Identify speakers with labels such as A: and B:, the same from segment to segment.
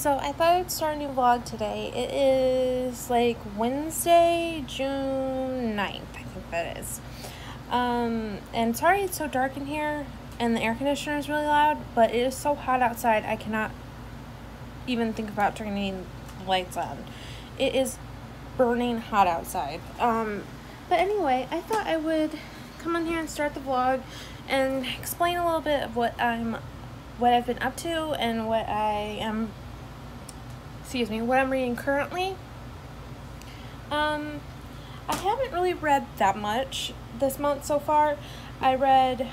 A: So I thought I'd start a new vlog today. It is like Wednesday, June 9th, I think that is. And sorry it's so dark in here and the air conditioner is really loud, but it is so hot outside I cannot even think about turning the lights on. It is burning hot outside. But anyway, I thought I would come on here and start the vlog and explain a little bit of what I've been up to and what I'm reading currently. I haven't really read that much this month so far. I read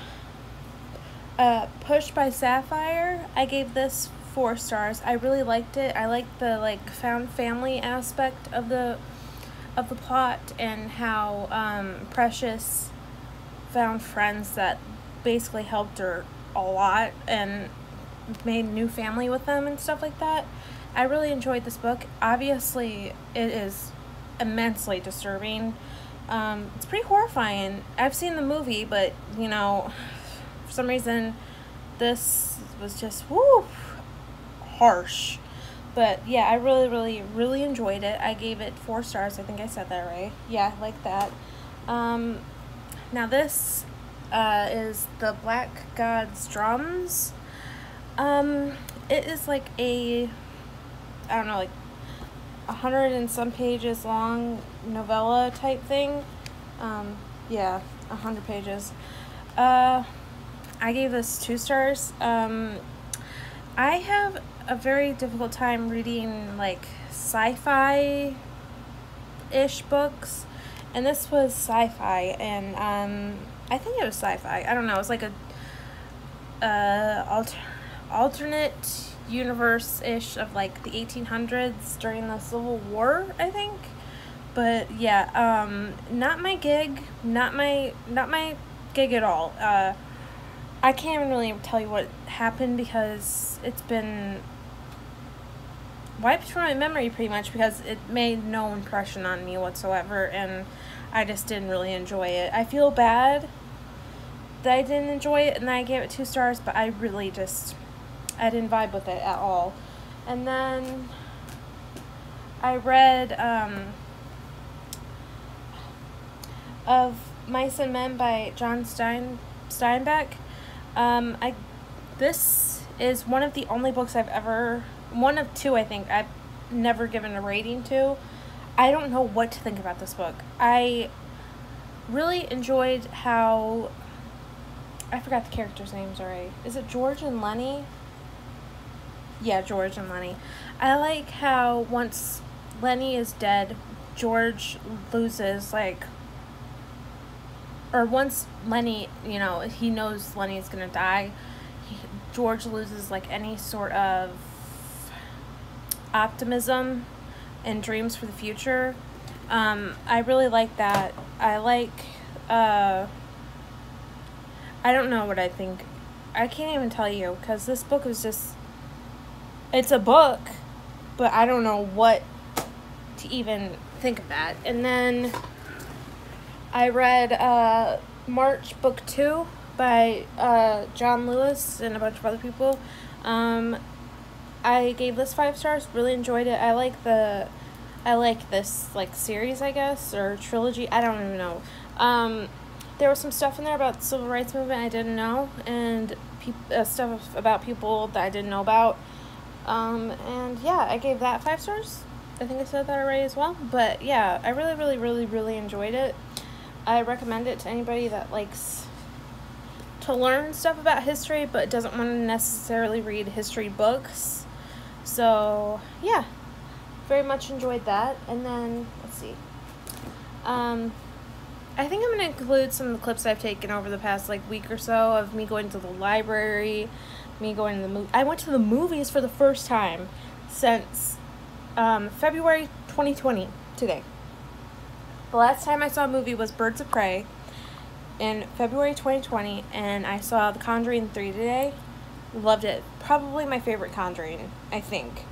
A: Push by Sapphire. I gave this 4 stars. I really liked it. I liked the found family aspect of the plot and how Precious found friends that basically helped her a lot and made a new family with them and stuff like that. I really enjoyed this book. Obviously, it is immensely disturbing. It's pretty horrifying. I've seen the movie, but, you know, for some reason, this was just, harsh. But, yeah, I really, really, really enjoyed it. I gave it 4 stars. I think I said that right. Yeah, like that. Now, this is The Black God's Drums. It is like a, I don't know, like 100 and some pages long novella type thing. Yeah, 100 pages. I gave this 2 stars. I have a very difficult time reading like sci-fi-ish books, and this was sci-fi, and I think it was sci-fi. I don't know. It was like a alternate universe-ish of like the 1800s during the Civil War, I think. But yeah, not my gig at all. I can't even really tell you what happened because it's been wiped from my memory pretty much because it made no impression on me whatsoever, and I just didn't really enjoy it. I feel bad that I didn't enjoy it and I gave it 2 stars, but I really I didn't vibe with it at all. And then I read Of Mice and Men by John Steinbeck. This is one of the only books one of 2 I think, I've never given a rating to. I don't know what to think about this book. I really enjoyed how, I forgot the characters' names already. Is it George and Lenny? Yeah, George and Lenny. I like how once Lenny is dead, George loses, once Lenny, you know, he knows Lenny is gonna die, George loses, any sort of optimism and dreams for the future. I really like that. I don't know what I think. I can't even tell you, because this book is just, it's a book, but I don't know what to even think of that. And then I read March Book 2 by John Lewis and a bunch of other people. I gave this 5 stars, really enjoyed it. I like this series, I guess, or trilogy, I don't even know. There was some stuff in there about the civil rights movement I didn't know, and stuff about people that I didn't know about. And yeah, I gave that 5 stars. I think I said that already as well. But yeah, I really, really, really, really enjoyed it. I recommend it to anybody that likes to learn stuff about history but doesn't want to necessarily read history books. So yeah, very much enjoyed that. And then, let's see. I think I'm going to include some of the clips I've taken over the past week or so of me going to the library, me going to the movie. I went to the movies for the first time since February 2020, today. The last time I saw a movie was Birds of Prey in February 2020, and I saw The Conjuring 3 today. Loved it. Probably my favorite Conjuring, I think.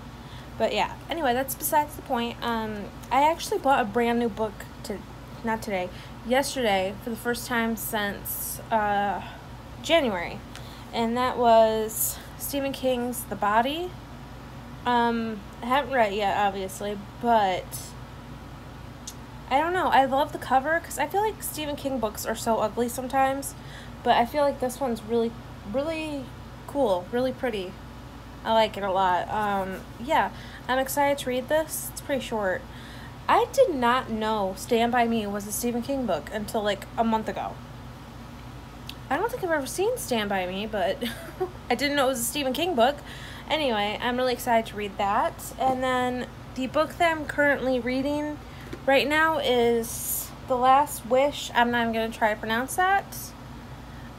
A: But yeah, anyway, that's besides the point. I actually bought a brand new book yesterday for the first time since January, and that was Stephen King's The Body. I haven't read it yet, obviously, but I don't know. I love the cover because I feel like Stephen King books are so ugly sometimes, but I feel like this one's really, really cool, really pretty. I like it a lot. Yeah, I'm excited to read this. It's pretty short. I did not know Stand By Me was a Stephen King book until like a month ago. I don't think I've ever seen Stand By Me, but I didn't know it was a Stephen King book. Anyway, I'm really excited to read that. And then the book that I'm currently reading right now is The Last Wish. I'm not even going to try to pronounce that.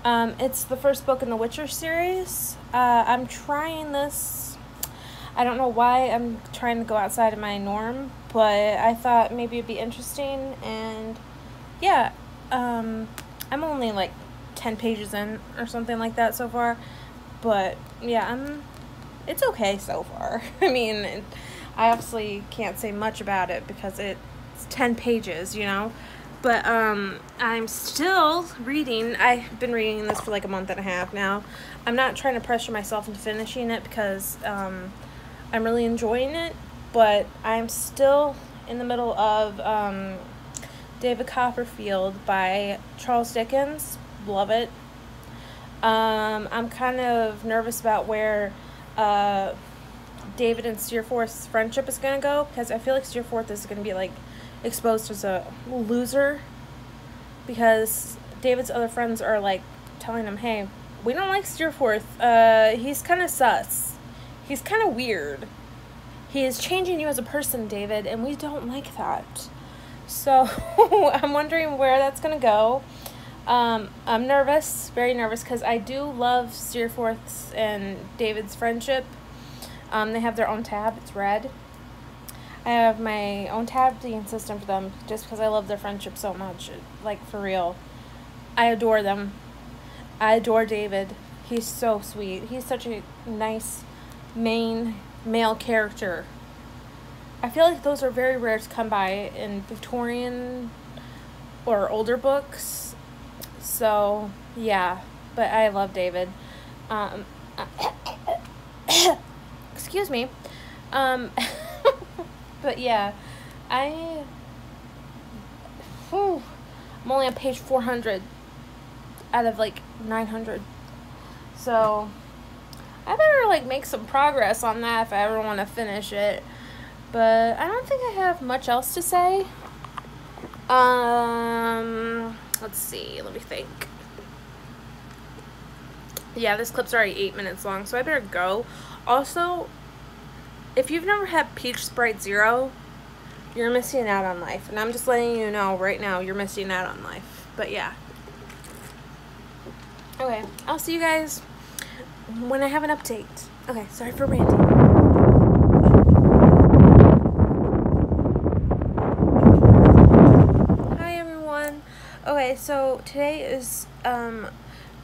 A: It's the first book in the Witcher series. I'm trying this. I don't know why I'm trying to go outside of my norm, but I thought maybe it'd be interesting. And yeah, I'm only like 10 pages in or something like that so far. But yeah, it's okay so far. I mean, I obviously can't say much about it because it's 10 pages, you know. But I'm still reading. I've been reading this for like a month and a half now. I'm not trying to pressure myself into finishing it because I'm really enjoying it. But I'm still in the middle of David Copperfield by Charles Dickens. Love it. I'm kind of nervous about where David and Steerforth's friendship is going to go because I feel like Steerforth is going to be like exposed as a loser because David's other friends are like telling him, hey, we don't like Steerforth. He's kind of sus. He's kind of weird. He is changing you as a person, David, and we don't like that. So I'm wondering where that's going to go. I'm nervous, very nervous, because I do love Steerforth's and David's friendship. They have their own tab. It's red. I have my own tabs system for them just because I love their friendship so much. Like, for real. I adore them. I adore David. He's so sweet. He's such a nice main male character. I feel like those are very rare to come by in Victorian or older books. So, yeah. But I love David. Excuse me. But yeah, I'm only on page 400 out of like 900. So I better like make some progress on that if I ever want to finish it. But I don't think I have much else to say. Let's see. Let me think. Yeah, this clip's already 8 minutes long, so I better go. Also, if you've never had Peach Sprite Zero, you're missing out on life. And I'm just letting you know right now, you're missing out on life. But yeah. Okay, I'll see you guys when I have an update. Okay, sorry for ranting. Hi everyone. Okay, so today is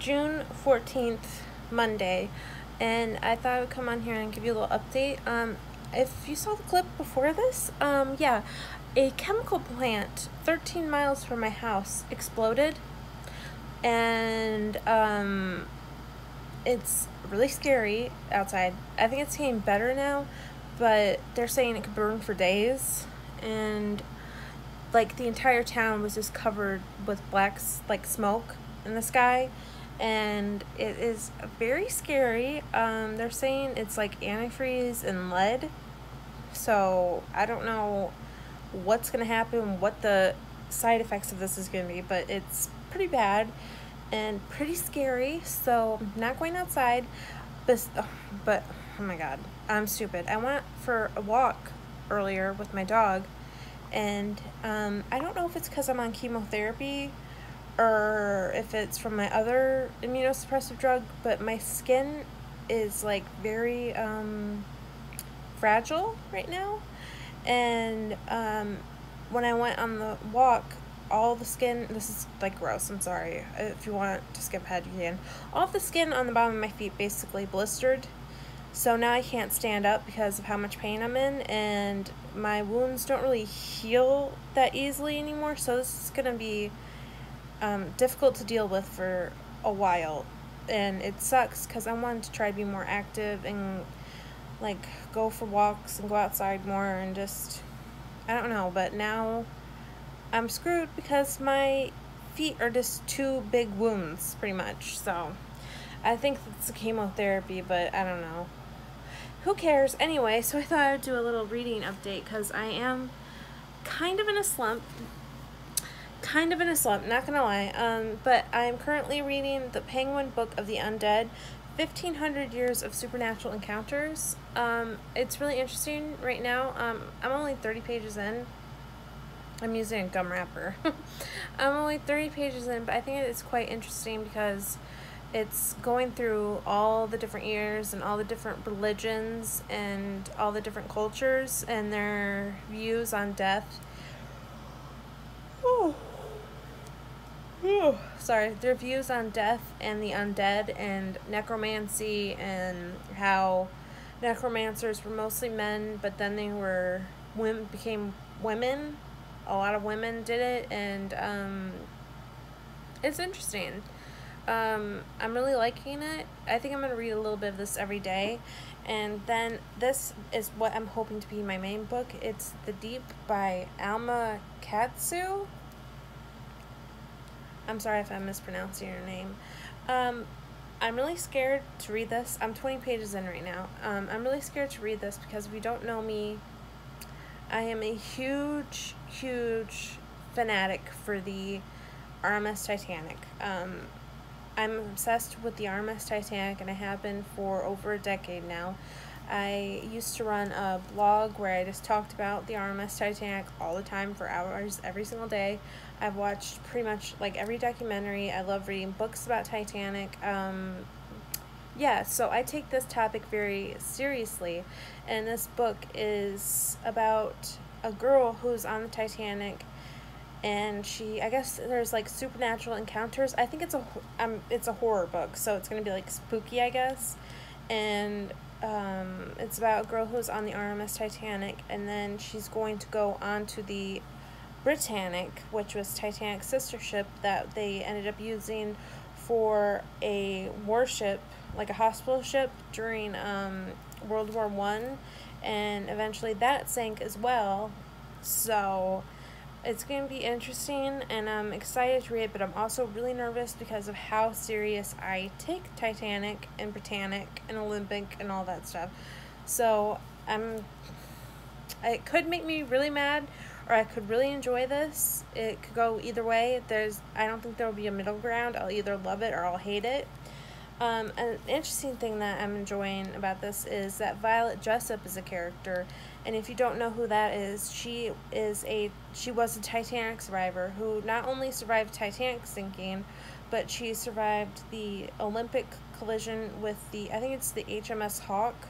A: June 14th, Monday. And I thought I would come on here and give you a little update. If you saw the clip before this, yeah, a chemical plant 13 miles from my house exploded. And, it's really scary outside. I think it's getting better now, but they're saying it could burn for days. And, like, the entire town was just covered with black, like, smoke in the sky. And it is very scary. They're saying it's like antifreeze and lead. So I don't know what's going to happen, what the side effects of this is going to be, but it's pretty bad and pretty scary. So I'm not going outside. But oh my god, I'm stupid. I went for a walk earlier with my dog, and I don't know if it's because I'm on chemotherapy or if it's from my other immunosuppressive drug, but my skin is like very fragile right now. And when I went on the walk, all the skin, this is like gross, I'm sorry, if you want to skip ahead you can, all of the skin on the bottom of my feet basically blistered. So now I can't stand up because of how much pain I'm in, and my wounds don't really heal that easily anymore, so this is gonna be difficult to deal with for a while. And it sucks because I wanted to try to be more active and like, go for walks and go outside more and just, I don't know, but now I'm screwed because my feet are just two big wounds, pretty much, so I think it's a chemotherapy, but I don't know. Who cares? Anyway, so I thought I would do a little reading update because I am kind of in a slump. Not gonna lie. But I'm currently reading the Penguin Book of the Undead, 1500 Years of Supernatural Encounters. It's really interesting right now. I'm only 30 pages in. I'm using a gum wrapper. I'm only 30 pages in, but I think it's quite interesting because it's going through all the different years and all the different religions and all the different cultures and their views on death. Sorry, their views on death and the undead and necromancy and how necromancers were mostly men, but then they were became women. A lot of women did it, and it's interesting. I'm really liking it. I think I'm going to read a little bit of this every day. And then this is what I'm hoping to be my main book. It's The Deep by Alma Katsu. I'm sorry if I'm mispronouncing your name. I'm really scared to read this. I'm 20 pages in right now. I'm really scared to read this because if you don't know me, I am a huge, huge fanatic for the RMS Titanic. I'm obsessed with the RMS Titanic, and I have been for over a decade now. I used to run a blog where I just talked about the RMS Titanic all the time for hours, every single day. I've watched pretty much like every documentary. I love reading books about Titanic. Yeah, so I take this topic very seriously, and this book is about a girl who's on the Titanic, and I guess there's like supernatural encounters. I think it's a horror book, so it's gonna be like spooky, I guess. And it's about a girl who's on the RMS Titanic, and then she's going to go on to the Britannic, which was Titanic's sister ship that they ended up using for a warship, like a hospital ship during World War I, and eventually that sank as well. So it's going to be interesting, and I'm excited to read it, but I'm also really nervous because of how serious I take Titanic and Britannic and Olympic and all that stuff. So it could make me really mad, or I could really enjoy this. It could go either way. I don't think there will be a middle ground. I'll either love it or I'll hate it. An interesting thing that I'm enjoying about this is that Violet Jessup is a character, and if you don't know who that is, she was a Titanic survivor who not only survived Titanic sinking, but she survived the Olympic collision with I think it's the HMS Hawk,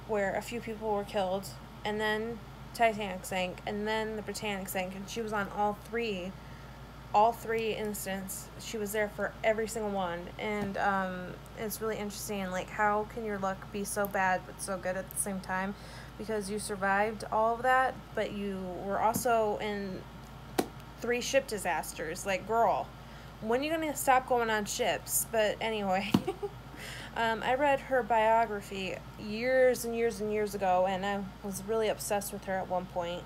A: where a few people were killed, and then Titanic sank, and then the Britannic sank, and she was on all three incidents. She was there for every single one, and it's really interesting, like, how can your luck be so bad but so good at the same time, because you survived all of that, but you were also in 3 ship disasters. Like, girl, when are you gonna stop going on ships? But anyway, I read her biography years and years and years ago, and I was really obsessed with her at one point.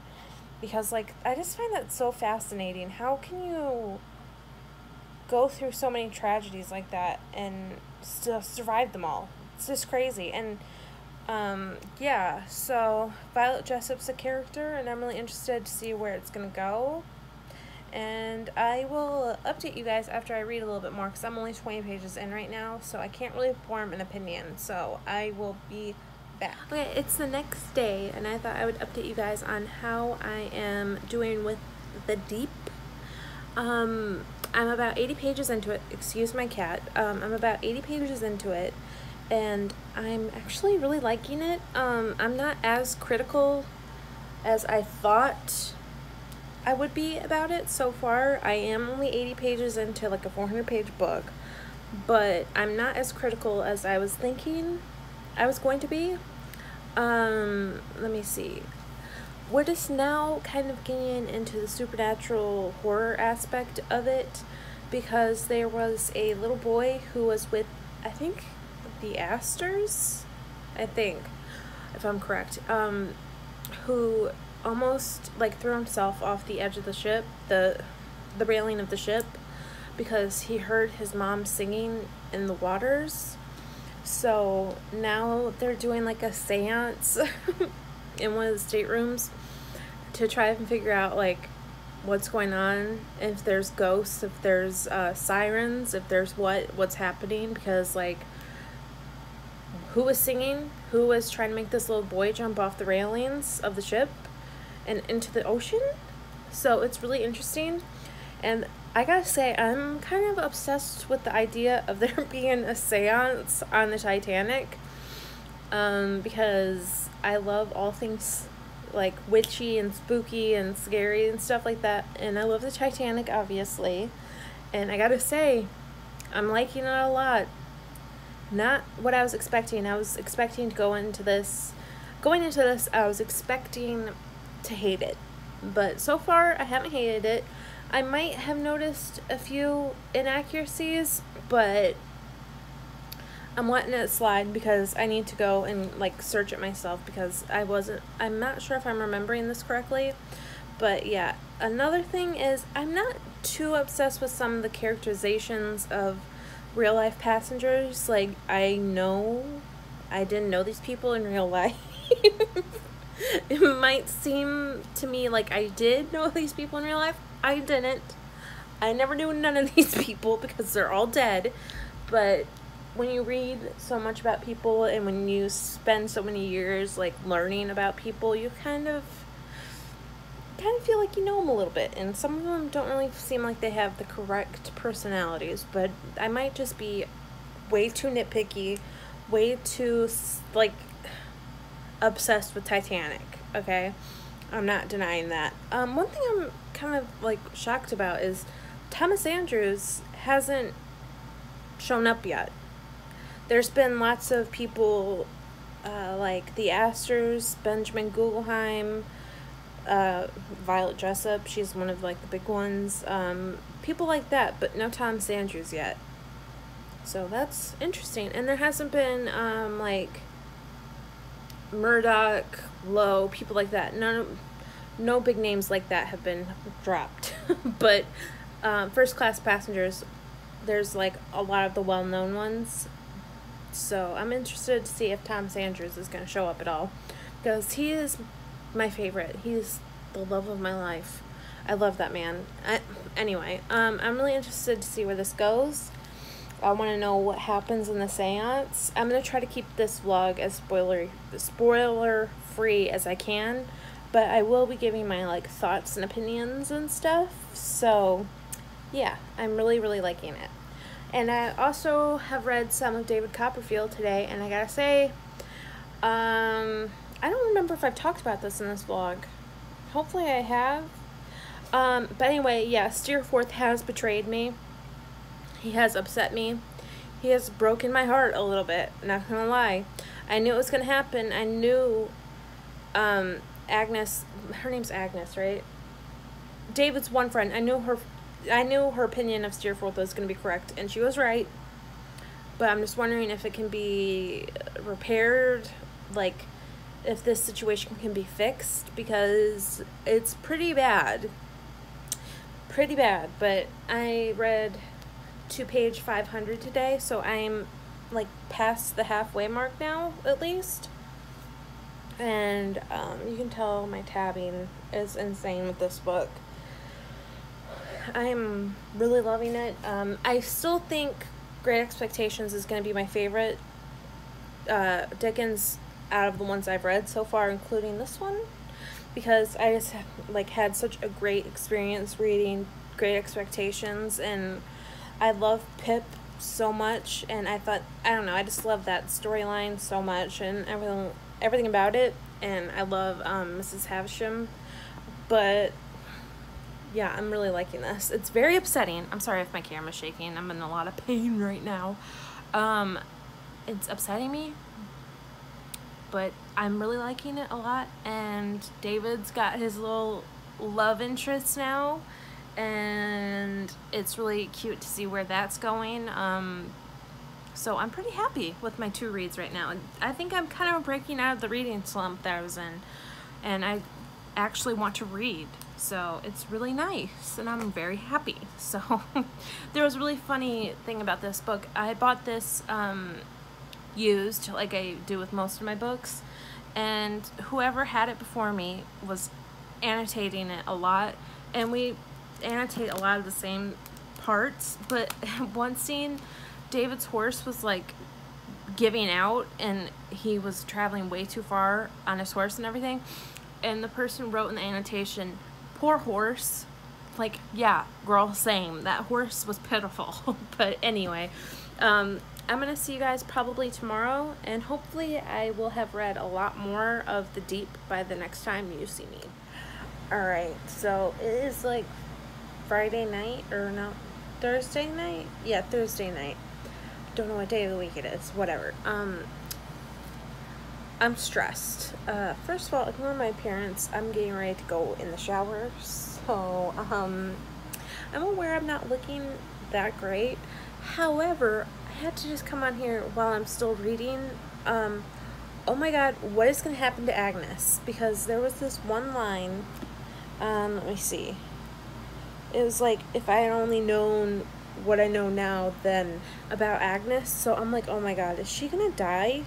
A: Because, like, I just find that so fascinating. How can you go through so many tragedies like that and still survive them all? It's just crazy. And, yeah, so Violet Jessup's a character, and I'm really interested to see where it's going to go. And I will update you guys after I read a little bit more, because I'm only 20 pages in right now, so I can't really form an opinion. So I will be back. Okay, it's the next day, and I thought I would update you guys on how I am doing with The Deep. I'm about 80 pages into it. Excuse my cat. I'm about 80 pages into it, and I'm actually really liking it. I'm not as critical as I thought I would be about it so far. I am only 80 pages into like a 400-page book, but I'm not as critical as I was thinking I was going to be. Let me see. We're just now kind of getting into the supernatural horror aspect of it, because there was a little boy who was with, I think, the Astors, if I'm correct, who almost like threw himself off the edge of the ship, the railing of the ship, because he heard his mom singing in the waters. So now they're doing like a seance in one of the staterooms to try and figure out like what's going on, if there's ghosts, if there's sirens, if there's what's happening, because like who was singing, who was trying to make this little boy jump off the railings of the ship and into the ocean. So it's really interesting, and I gotta say, I'm kind of obsessed with the idea of there being a seance on the Titanic, because I love all things like witchy and spooky and scary and stuff like that, and I love the Titanic, obviously, and I gotta say, I'm liking it a lot. Not what I was expecting. I was expecting to going into this, I was expecting to hate it, but so far I haven't hated it. I might have noticed a few inaccuracies, but I'm letting it slide because I need to go and like search it myself, because I'm not sure if I'm remembering this correctly. But yeah, another thing is I'm not too obsessed with some of the characterizations of real life passengers. Like, I didn't know these people in real life. It might seem to me like I did know these people in real life. I didn't. I never knew none of these people because they're all dead. But when you read so much about people and when you spend so many years like learning about people, you kind of feel like you know them a little bit. And some of them don't really seem like they have the correct personalities. But I might just be way too nitpicky, way too like obsessed with Titanic. Okay, I'm not denying that. One thing I'm kind of like shocked about is Thomas Andrews hasn't shown up yet. There's been lots of people like the Astors, Benjamin Guggenheim, Violet Jessup, she's one of like the big ones, people like that, but no Thomas Andrews yet. So that's interesting. And there hasn't been like Murdoch, Lowe, people like that. No big names like that have been dropped. But first class passengers, there's like a lot of the well-known ones. So I'm interested to see if Thomas Andrews is going to show up at all, because he is my favorite. He's the love of my life. I love that man. Anyway, I'm really interested to see where this goes. I want to know what happens in the seance. I'm going to try to keep this vlog as spoiler free as I can, but I will be giving my like thoughts and opinions and stuff. So yeah, I'm really liking it. And I also have read some of David Copperfield today, and I gotta say, I don't remember if I've talked about this in this vlog. Hopefully I have. But anyway, yeah, Steerforth has betrayed me. He has upset me. He has broken my heart a little bit, not gonna lie. I knew it was gonna happen. I knew Agnes, her name's Agnes, right? David's one friend. I knew her opinion of Steerforth was going to be correct, and she was right. But I'm just wondering if it can be repaired, like if this situation can be fixed, because it's pretty bad. Pretty bad. But I read to page 500 today, so I'm like past the halfway mark now, at least. And you can tell my tabbing is insane with this book. I'm really loving it. I still think Great Expectations is going to be my favorite Dickens out of the ones I've read so far, including this one, because I just like had such a great experience reading Great Expectations, and I love Pip so much, and I don't know, I just love that storyline so much and everything about it, and I love Mrs. Havisham. But yeah, I'm really liking this. It's very upsetting. I'm sorry if my camera's shaking. I'm in a lot of pain right now. It's upsetting me, but I'm really liking it a lot. And David's got his little love interest now, and it's really cute to see where that's going. So I'm pretty happy with my 2 reads right now. And I think I'm kind of breaking out of the reading slump that I was in. And I actually want to read. So it's really nice. And I'm very happy. So there was a really funny thing about this book. I bought this used, like I do with most of my books. And whoever had it before me was annotating it a lot. And we annotate a lot of the same parts. But one scene, David's horse was like giving out and he was traveling way too far on his horse and everything, and the person wrote in the annotation, "Poor horse." Like, yeah, girl, same. That horse was pitiful. But anyway, I'm gonna see you guys probably tomorrow, and hopefully I will have read a lot more of The Deep by the next time you see me. Alright, so it is like Friday night, or no, Thursday night? Yeah, Thursday night. Don't know what day of the week it is, whatever. I'm stressed. First of all, ignore my appearance. I'm getting ready to go in the shower, so, I'm aware I'm not looking that great. However, I had to just come on here while I'm still reading. Oh my god, what is going to happen to Agnes? Because there was this one line, let me see. It was like, if I had only known what I know now then about Agnes. So I'm like, oh my god, is she gonna die?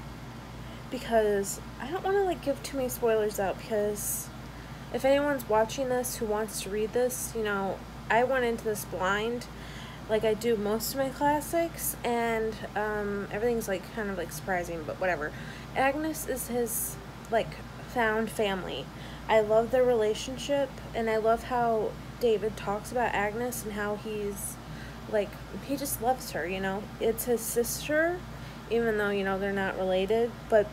A: Because I don't want to like give too many spoilers out, because if anyone's watching this who wants to read this, you know, I went into this blind like I do most of my classics, and everything's like kind of like surprising, but whatever. Agnes is his like found family. I love their relationship, and I love how David talks about Agnes and how he's like, he just loves her, you know. It's his sister, even though, you know, they're not related. But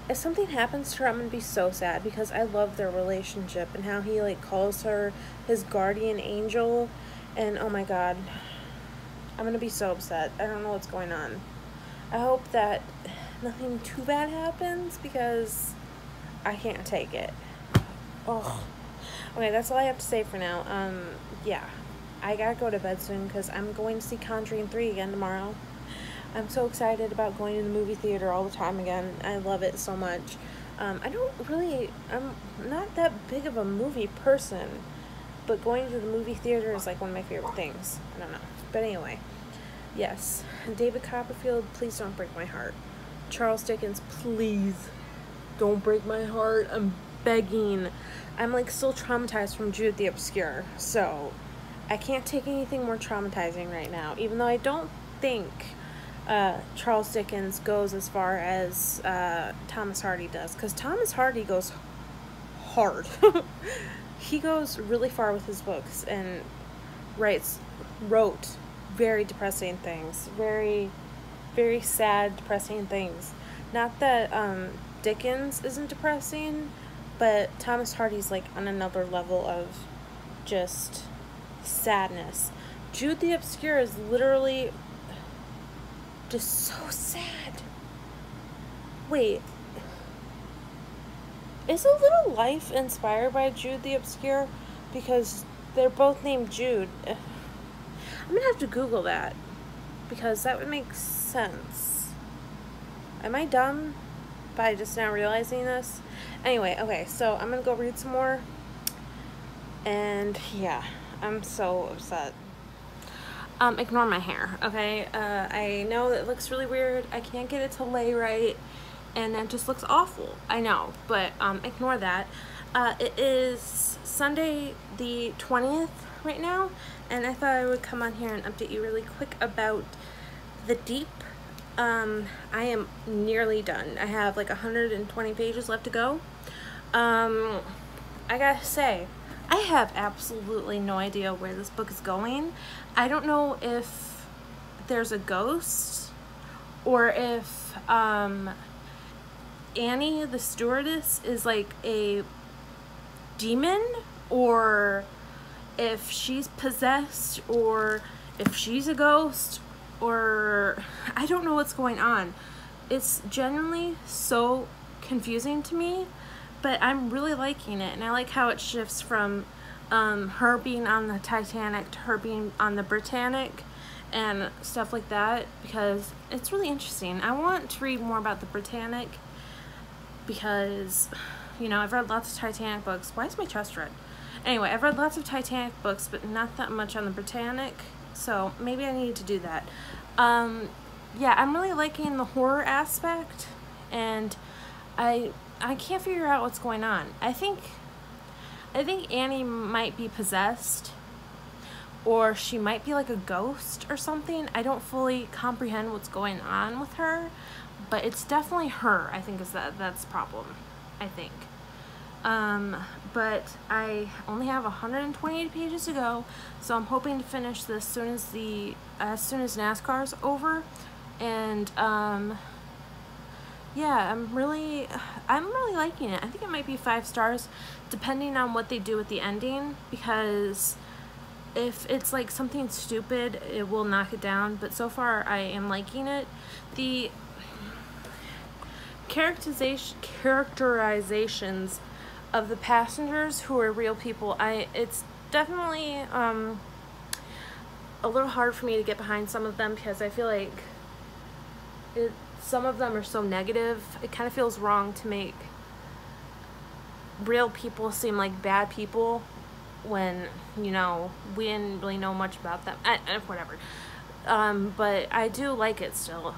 A: if something happens to her, I'm gonna be so sad, because I love their relationship and how he like calls her his guardian angel. And oh my god, I'm gonna be so upset. I don't know what's going on. I hope that nothing too bad happens, because I can't take it. Oh. Okay, that's all I have to say for now. Yeah, I gotta go to bed soon, because I'm going to see Conjuring 3 again tomorrow. I'm so excited about going to the movie theater all the time again. I love it so much. I'm not that big of a movie person, but going to the movie theater is like one of my favorite things. I don't know. But anyway, yes. David Copperfield, please don't break my heart. Charles Dickens, please don't break my heart. I'm begging. I'm like still traumatized from Jude the Obscure, so I can't take anything more traumatizing right now, even though I don't think Charles Dickens goes as far as Thomas Hardy does, because Thomas Hardy goes hard. He goes really far with his books and wrote very depressing things, very, very sad, depressing things. Not that Dickens isn't depressing, but Thomas Hardy's like on another level of just sadness. Jude the Obscure is literally just so sad. Wait, is A Little Life inspired by Jude the Obscure? Because they're both named Jude. I'm gonna have to Google that, because that would make sense. Am I dumb by just now realizing this? Anyway, okay, so I'm gonna go read some more. And yeah, I'm so upset. Ignore my hair, okay? I know that it looks really weird. I can't get it to lay right, and it just looks awful. I know, but ignore that. It is Sunday the 20th right now, and I thought I would come on here and update you really quick about The Deep. I am nearly done. I have like 120 pages left to go. I gotta say, I have absolutely no idea where this book is going. I don't know if there's a ghost, or if Annie the stewardess is like a demon, or if she's possessed, or if she's a ghost, or I don't know what's going on. It's genuinely so confusing to me, but I'm really liking it, and I like how it shifts from her being on the Titanic, her being on the Britannic, and stuff like that, because it's really interesting. I want to read more about the Britannic because, you know, I've read lots of Titanic books. Why is my chest red? Anyway, I've read lots of Titanic books, but not that much on the Britannic, so maybe I need to do that. Yeah, I'm really liking the horror aspect, and I can't figure out what's going on. I think Annie might be possessed, or she might be like a ghost or something. I don't fully comprehend what's going on with her, but it's definitely her, I think, that's the problem, I think. But I only have 128 pages to go, so I'm hoping to finish this as soon as NASCAR's over. And yeah, I'm really liking it. I think it might be 5 stars, depending on what they do with the ending, because if it's like something stupid, it will knock it down. But so far, I am liking it. The characterizations of the passengers who are real people, it's definitely a little hard for me to get behind some of them, because I feel like some of them are so negative. It kind of feels wrong to make real people seem like bad people when, you know, we didn't really know much about them. Whatever. But I do like it still.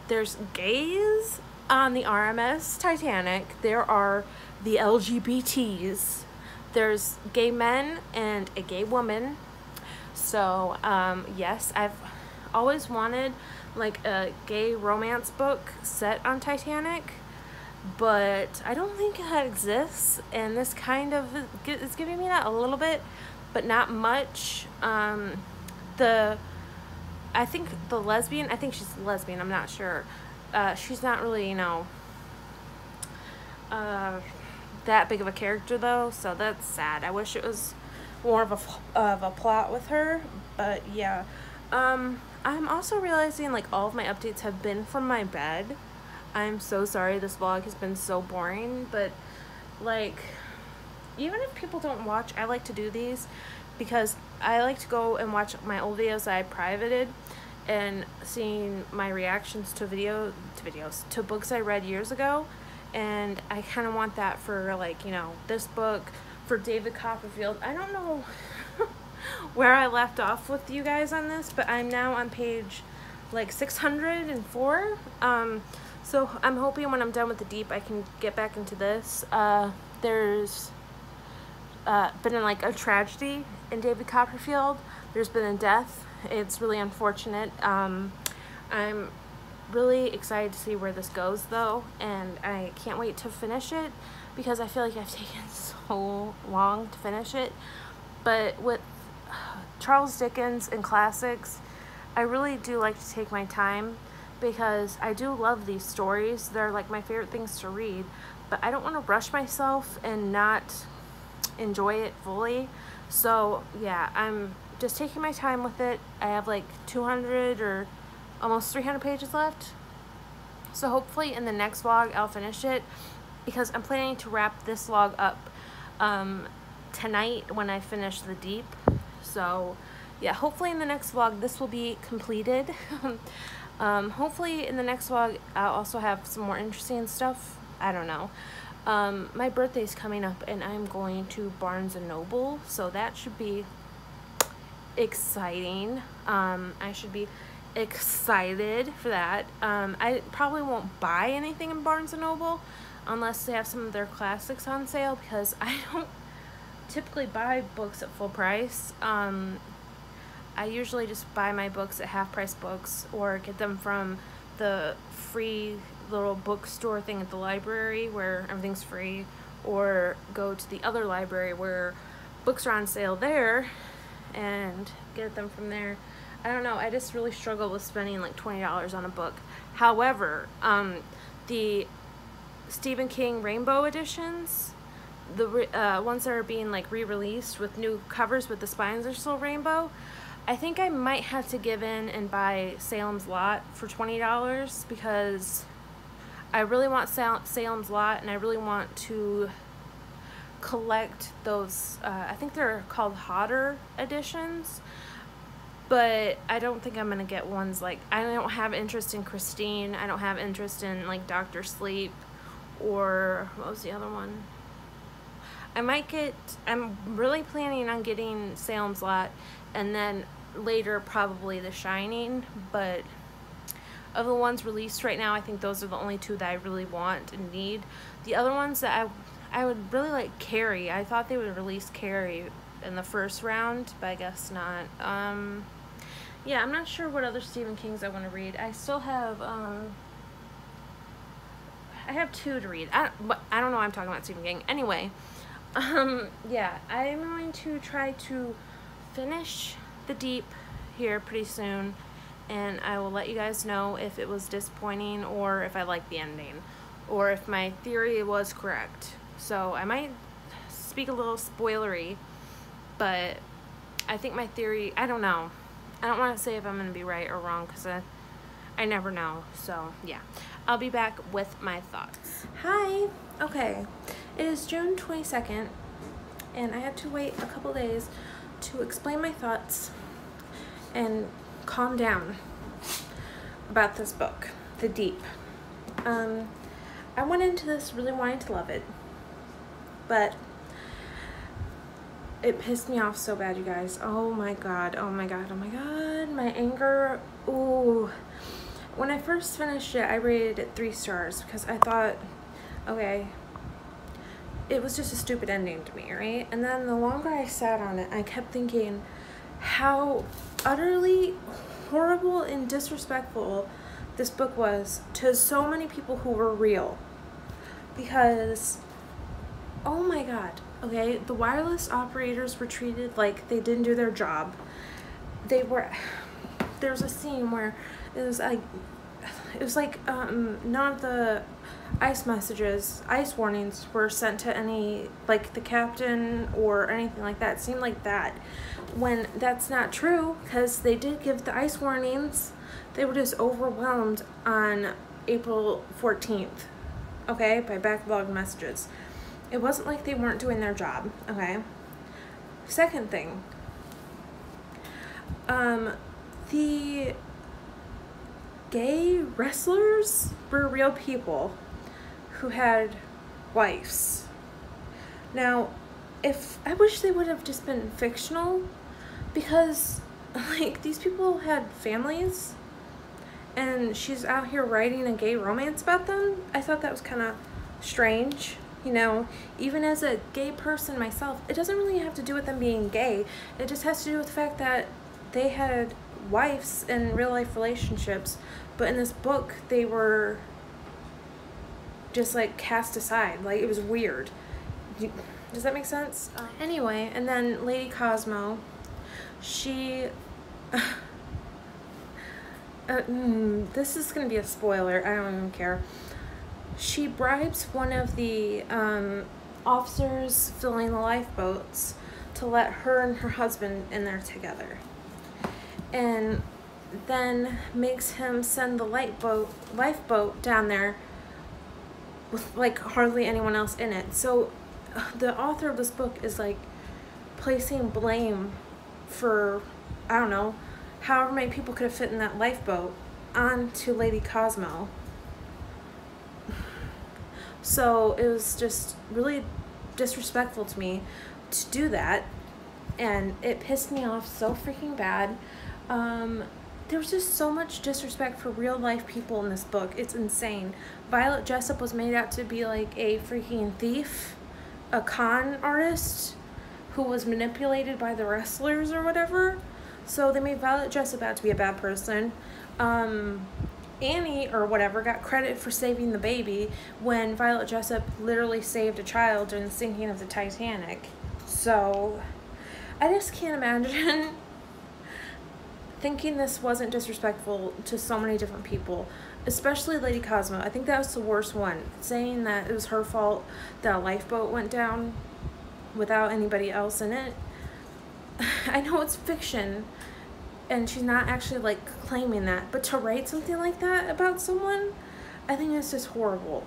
A: There's gays on the RMS Titanic. There are the LGBTs. There's gay men and a gay woman. So, yes, I've always wanted like a gay romance book set on Titanic, but I don't think that exists, and this kind of is giving me that a little bit, but not much. I think the lesbian, I think she's lesbian, I'm not sure. She's not really, you know, that big of a character though, so that's sad. I wish it was more of a plot with her, but yeah. I'm also realizing like all of my updates have been from my bed. I'm so sorry this vlog has been so boring, but like, even if people don't watch, I like to do these because I like to go and watch my old videos that I privated and seeing my reactions to books I read years ago, and I kind of want that for, like, you know, this book, for David Copperfield. I don't know where I left off with you guys on this, but I'm now on page like 604. So I'm hoping when I'm done with the deep I can get back into this. There's been like a tragedy in David Copperfield. There's been a death. It's really unfortunate. I'm really excited to see where this goes though, and I can't wait to finish it because I feel like I've taken so long to finish it. But with Charles Dickens and classics, I really do like to take my time because I do love these stories. They're like my favorite things to read, but I don't want to rush myself and not enjoy it fully. So yeah, I'm just taking my time with it. I have like 200 or almost 300 pages left. So hopefully in the next vlog I'll finish it, because I'm planning to wrap this vlog up tonight when I finish the deep. So yeah, hopefully in the next vlog this will be completed. Hopefully in the next vlog I'll also have some more interesting stuff. I don't know. My birthday's coming up and I'm going to Barnes & Noble, so that should be exciting. I should be excited for that. I probably won't buy anything in Barnes & Noble unless they have some of their classics on sale, because I don't typically buy books at full price. I usually just buy my books at half-price books or get them from the free little bookstore thing at the library where everything's free, or go to the other library where books are on sale there and get them from there. I don't know, I just really struggle with spending like $20 on a book. However, the Stephen King Rainbow editions, the ones that are being like re-released with new covers but the spines are still rainbow, I think I might have to give in and buy Salem's Lot for $20, because I really want Salem's Lot and I really want to collect those, I think they're called hotter editions, but I don't think I'm going to get ones like, I don't have interest in Christine, I don't have interest in like Dr. Sleep, or what was the other one? I'm really planning on getting Salem's Lot, and then later probably The Shining, but of the ones released right now, I think those are the only two that I really want and need. The other ones that I would really like Carrie. I thought they would release Carrie in the first round, but I guess not. Yeah, I'm not sure what other Stephen Kings I want to read. I still have, I have 2 to read. I don't know why I'm talking about Stephen King. Anyway, yeah, I'm going to try to finish The Deep here pretty soon, and I will let you guys know if it was disappointing or if I like the ending or if my theory was correct. So I might speak a little spoilery, but I think my theory, I don't know. I don't want to say if I'm going to be right or wrong because I never know. So yeah, I'll be back with my thoughts. Hi. Okay. It is June 22nd, and I had to wait a couple days to explain my thoughts and calm down about this book, The Deep. I went into this really wanting to love it, but it pissed me off so bad, you guys. Oh my god, oh my god, oh my god. My anger, ooh. When I first finished it, I rated it 3 stars because I thought, okay, it was just a stupid ending to me, right? And then the longer I sat on it, I kept thinking how utterly horrible and disrespectful this book was to so many people who were real. Because, oh my god, okay, the wireless operators were treated like they didn't do their job. There's a scene where it was like none of the ice warnings were sent to any, like the captain or anything like that. It seemed like that, when that's not true, because they did give the ice warnings. They were just overwhelmed on April 14th, okay, by backlogged messages. It wasn't like they weren't doing their job, okay? Second thing, the gay wrestlers were real people who had wives. Now, I wish they would have just been fictional, because like these people had families and she's out here writing a gay romance about them. I thought that was kind of strange, you know. Even as a gay person myself, it doesn't really have to do with them being gay. It just has to do with the fact that they had wives in real life relationships, but in this book they were just like cast aside. Like, it was weird. Does that make sense? Anyway, and then Lady Cosmo, she this is gonna be a spoiler, I don't even care. She bribes one of the officers filling the lifeboats to let her and her husband in there together, and then makes him send the lifeboat down there with like hardly anyone else in it. So the author of this book is like placing blame for, I don't know, however many people could have fit in that lifeboat onto Lady Cosmo. So it was just really disrespectful to me to do that, and it pissed me off so freaking bad. There was just so much disrespect for real life people in this book. It's insane. Violet Jessup was made out to be like a freaking thief, a con artist who was manipulated by the wrestlers or whatever. So they made Violet Jessup out to be a bad person. Annie or whatever got credit for saving the baby when Violet Jessup literally saved a child during the sinking of the Titanic. So I just can't imagine thinking this wasn't disrespectful to so many different people, especially Lady Cosmo. I think that was the worst one, saying that it was her fault that a lifeboat went down without anybody else in it. I know it's fiction and she's not actually like claiming that, but to write something like that about someone, I think it's just horrible.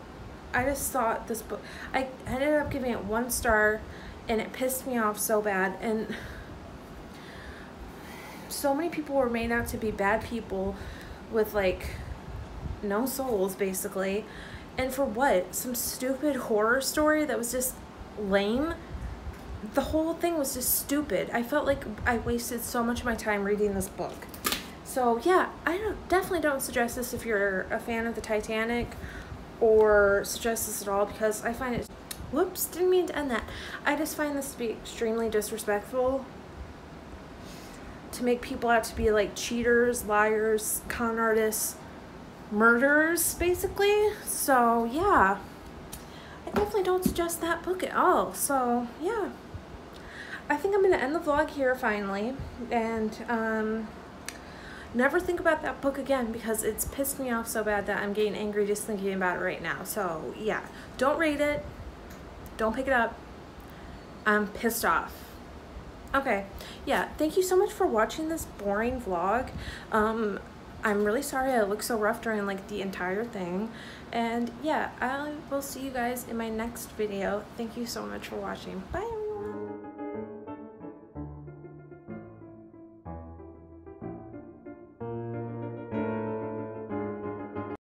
A: I just thought this book, I ended up giving it 1 star, and it pissed me off so bad. And so many people were made out to be bad people with like no souls, basically. And for what? Some stupid horror story that was just lame. The whole thing was just stupid. I felt like I wasted so much of my time reading this book. So yeah, definitely don't suggest this if you're a fan of the Titanic, or suggest this at all, because I find it, whoops, didn't mean to end that. I just find this to be extremely disrespectful, to make people out to be like cheaters, liars, con artists, murderers, basically. So yeah, I definitely don't suggest that book at all. So yeah, I think I'm gonna end the vlog here finally, and never think about that book again, because it's pissed me off so bad that I'm getting angry just thinking about it right now. So yeah, don't read it, don't pick it up. I'm pissed off. Okay, yeah, thank you so much for watching this boring vlog. I'm really sorry I look so rough during like the entire thing. And yeah, I will see you guys in my next video. Thank you so much for watching. Bye.